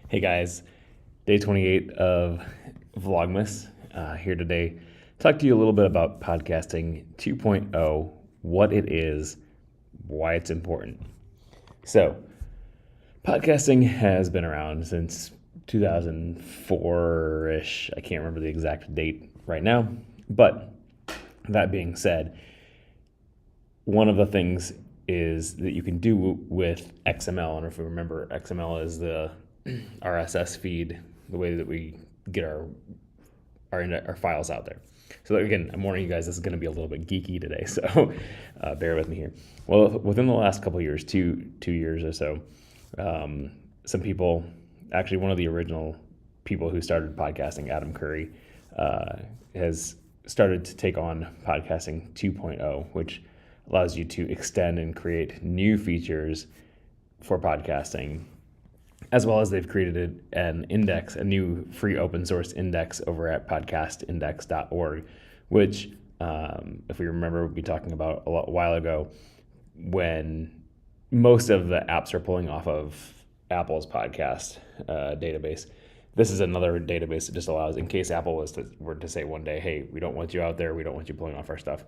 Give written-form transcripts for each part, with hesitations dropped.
Hey guys, day 28 of Vlogmas here today. Talk to you a little bit about podcasting 2.0, what it is, why it's important. So, podcasting has been around since 2004-ish. I can't remember the exact date right now, but that being said, one of the things is that you can do with XML, and if you remember, XML is the RSS feed, the way that we get our files out there. So again, I'm warning you guys, this is going to be a little bit geeky today, so bear with me here. Well, within the last couple of years, two years or so, some people, actually one of the original people who started podcasting, Adam Curry, has started to take on podcasting 2.0, which allows you to extend and create new features for podcasting, as well as they've created an index, a new free open source index over at podcastindex.org, which, if we remember, we'll be talking about a while ago when most of the apps are pulling off of Apple's podcast database. This is another database that just allows, in case Apple were to say one day, hey, we don't want you out there, we don't want you pulling off our stuff,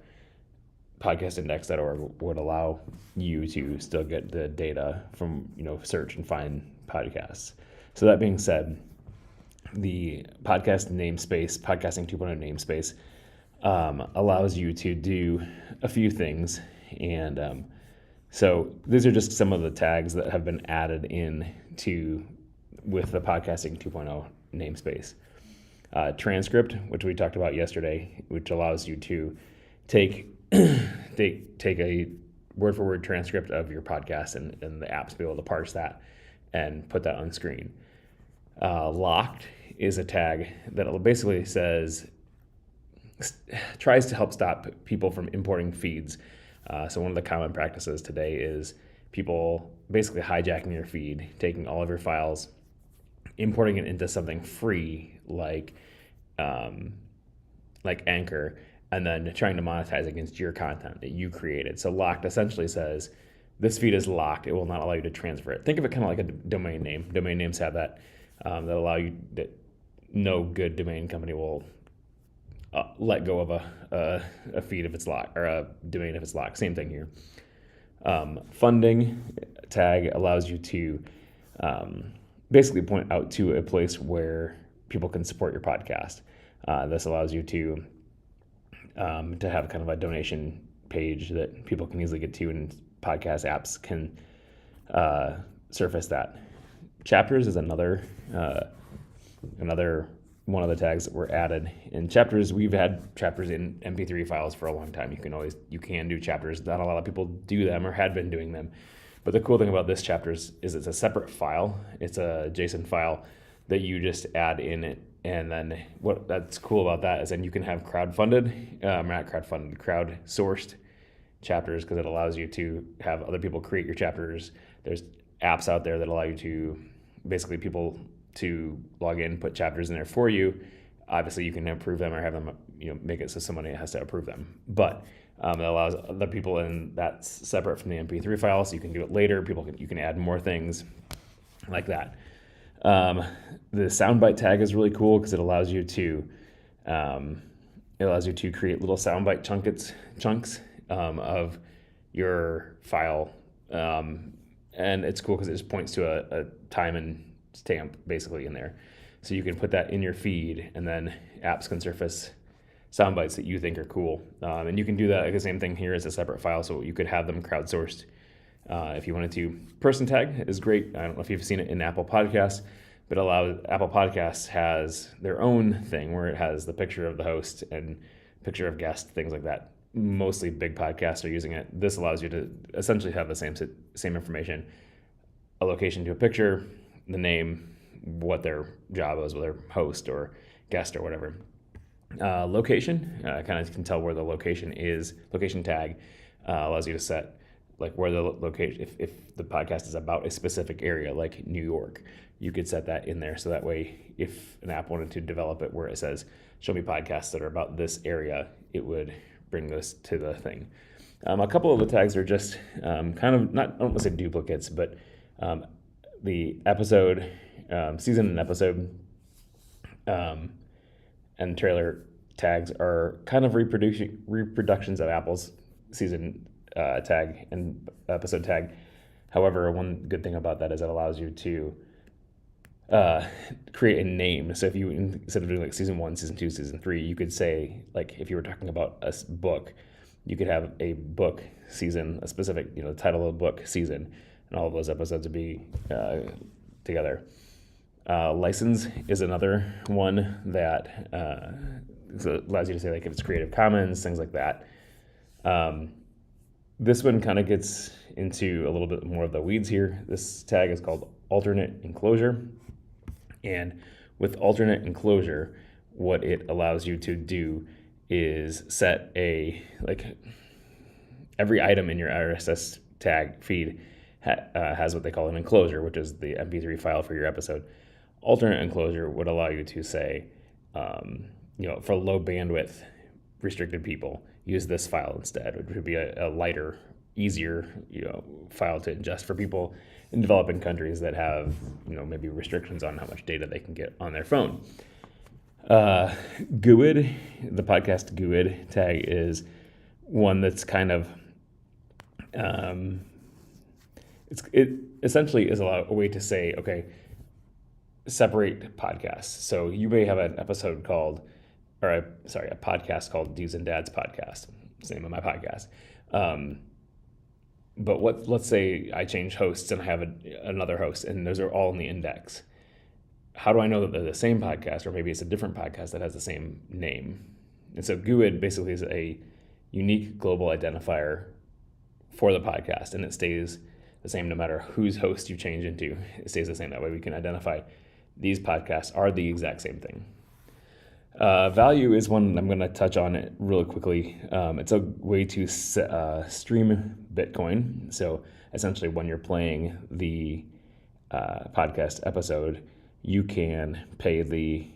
podcastindex.org would allow you to still get the data from, search and find podcasts. So that being said, the podcast namespace, podcasting 2.0 namespace, allows you to do a few things. And so these are just some of the tags that have been added in with the podcasting 2.0 namespace. Transcript, which we talked about yesterday, which allows you to take a word-for-word transcript of your podcast and the apps be able to parse that and put that on screen. Locked is a tag that basically tries to help stop people from importing feeds. So one of the common practices today is people basically hijacking your feed, taking all of your files, importing it into something free like Anchor, and then trying to monetize against your content that you created. So locked essentially says, this feed is locked. It will not allow you to transfer it. Think of it kind of like a domain name. Domain names have that allow you, that no good domain company will let go of a feed if it's locked, or a domain if it's locked. Same thing here. Funding tag allows you to basically point out to a place where people can support your podcast. This allows you to have kind of a donation page that people can easily get to, and podcast apps can surface that. Chapters is another one of the tags that were added. In chapters, we've had chapters in MP3 files for a long time. You can do chapters. Not a lot of people do them or had been doing them. But the cool thing about this chapters is it's a separate file. It's a JSON file that you just add in it. And then what that's cool about that is then you can have crowdsourced chapters, because it allows you to have other people create your chapters. There's apps out there that allow you to basically people to log in, put chapters in there for you. Obviously, you can approve them or have them, make it so somebody has to approve them. But it allows other people, and that's separate from the MP3 file, so you can do it later. You can add more things like that. The soundbite tag is really cool because it allows you to create little soundbite chunks of your file, and it's cool because it just points to a time and stamp basically in there, so you can put that in your feed, and then apps can surface soundbites that you think are cool, and you can do that like the same thing here as a separate file, so you could have them crowdsourced. If you wanted to. Person tag is great. I don't know if you've seen it in Apple Podcasts, but Apple Podcasts has their own thing where it has the picture of the host and picture of guest, things like that. Mostly big podcasts are using it. This allows you to essentially have the same information, a location to a picture, the name, what their job is, whether host or guest or whatever. Location, kind of can tell where the location is. Location tag allows you to set like where the location, if the podcast is about a specific area, like New York, you could set that in there. So that way, if an app wanted to develop it where it says, show me podcasts that are about this area, it would bring this to the thing. A couple of the tags are just kind of, not, I don't want to say duplicates, but the episode season and episode and trailer tags are kind of reproductions of Apple's season tag and episode tag. However, one good thing about that is it allows you to create a name. So if you, instead of doing like season 1, season 2, season 3, you could say, like, if you were talking about a book, you could have a book season, a specific, the title of the book season, and all of those episodes would be together. License is another one that allows you to say, like, if it's Creative Commons, things like that. This one kind of gets into a little bit more of the weeds here. This tag is called alternate enclosure. And with alternate enclosure, what it allows you to do is set every item in your RSS tag feed has what they call an enclosure, which is the MP3 file for your episode. Alternate enclosure would allow you to say, for low bandwidth restricted people, use this file instead, which would be a lighter, easier, file to ingest for people in developing countries that have, maybe restrictions on how much data they can get on their phone. GUID, the podcast GUID tag, is one that's kind of, it essentially is a way to say, okay, separate podcasts. So you may have an episode called, a podcast called Dudes and Dads Podcast. It's the name of my podcast. But let's say I change hosts and I have another host, and those are all in the index. How do I know that they're the same podcast, or maybe it's a different podcast that has the same name? And so GUID basically is a unique global identifier for the podcast, and it stays the same no matter whose host you change into. It stays the same. That way we can identify these podcasts are the exact same thing. Value is one I'm going to touch on it really quickly. It's a way to stream Bitcoin. So essentially, when you're playing the podcast episode, you can pay the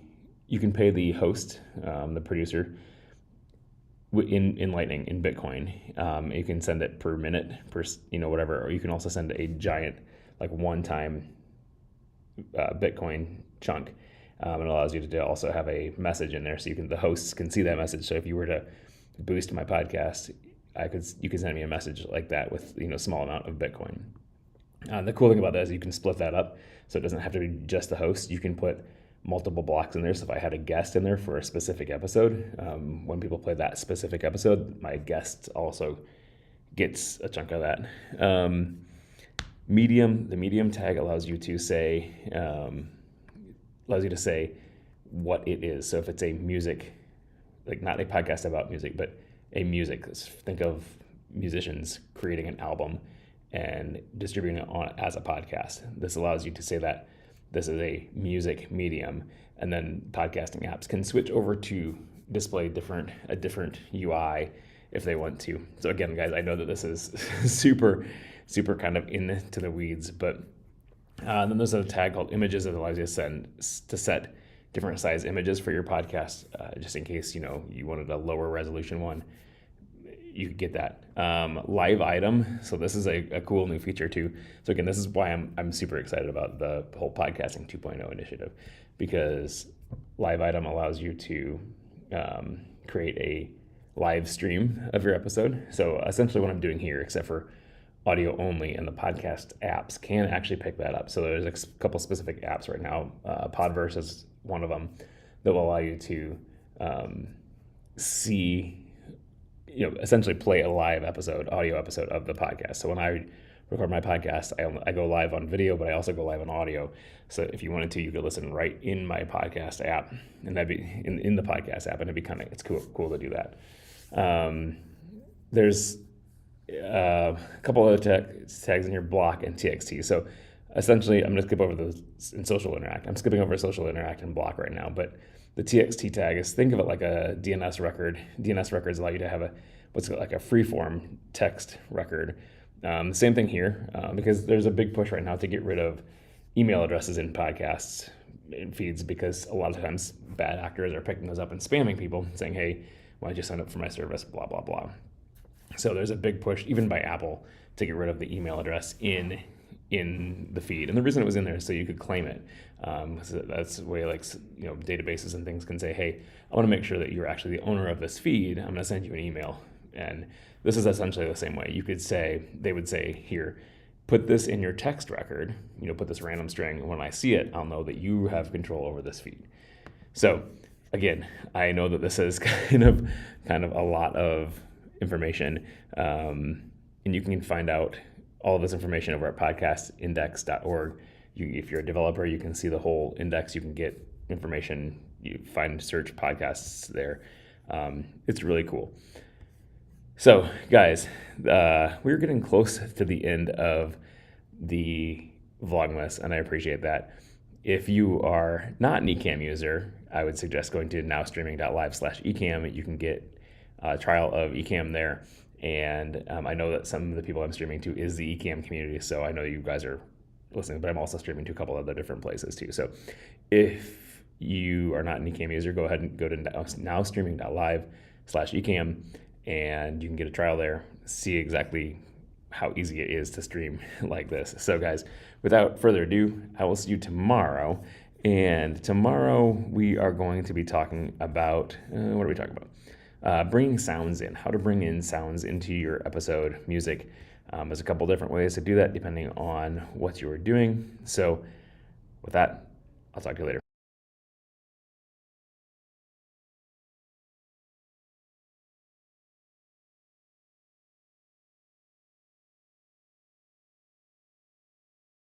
host, the producer, in Lightning, in Bitcoin. You can send it per minute, per whatever, or you can also send a giant, like, one-time Bitcoin chunk. It allows you to also have a message in there, so the hosts can see that message. So if you were to boost my podcast, you could send me a message like that with a small amount of Bitcoin. The cool thing about that is you can split that up, so it doesn't have to be just the host. You can put multiple blocks in there. So if I had a guest in there for a specific episode, when people play that specific episode, my guest also gets a chunk of that. Medium, the medium tag allows you to say what it is. So if it's a music, like not a podcast about music, but a music, think of musicians creating an album and distributing it as a podcast. This allows you to say that this is a music medium, and then podcasting apps can switch over to display a different UI if they want to. So again, guys, I know that this is super, super kind of into the weeds, but then there's a tag called images that allows you to set different size images for your podcast, just in case you wanted a lower resolution one. You could get that. Live item. So this is a cool new feature too. So again, this is why I'm super excited about the whole podcasting 2.0 initiative, because live item allows you to create a live stream of your episode. So essentially what I'm doing here, except for audio only, and the podcast apps can actually pick that up. So there's a couple specific apps right now. Podverse is one of them that will allow you to see, essentially play a live audio episode of the podcast. So when I record my podcast, I go live on video, but I also go live on audio. So if you wanted to, you could listen right in my podcast app, and that'd be in the podcast app, and it's cool to do that. There's a couple other tags in here, block and TXT. So essentially, I'm going to skip over those in social interact. I'm skipping over social interact and block right now, but the TXT tag is, think of it like a DNS record. DNS records allow you to have what's like a free-form text record. The same thing here, because there's a big push right now to get rid of email addresses in podcasts and feeds, because a lot of times bad actors are picking those up and spamming people, saying, hey, why don't you sign up for my service, blah, blah, blah. So there's a big push, even by Apple, to get rid of the email address in in the feed. And the reason it was in there is so you could claim it. So that's the way like, databases and things can say, hey, I want to make sure that you're actually the owner of this feed. I'm going to send you an email. And this is essentially the same way. You could say, they would say, here, put this in your text record, put this random string. And when I see it, I'll know that you have control over this feed. So again, I know that this is kind of a lot of information. And you can find out all of this information over at podcastindex.org. If you're a developer, you can see the whole index. You can get information. You search podcasts there. It's really cool. So, guys, we're getting close to the end of the Vlogmas, and I appreciate that. If you are not an Ecamm user, I would suggest going to nowstreaming.live/Ecamm. You can get a trial of Ecamm there. And I know that some of the people I'm streaming to is the Ecamm community, so I know you guys are listening, but I'm also streaming to a couple other different places too. So if you are not an Ecamm user, go ahead and go to nowstreaming.live/Ecamm, and you can get a trial there, see exactly how easy it is to stream like this. So guys, without further ado, I will see you tomorrow. And tomorrow we are going to be talking about, what are we talking about? Bringing sounds in, how to bring in sounds into your episode music. There's a couple different ways to do that depending on what you are doing. So with that, I'll talk to you later.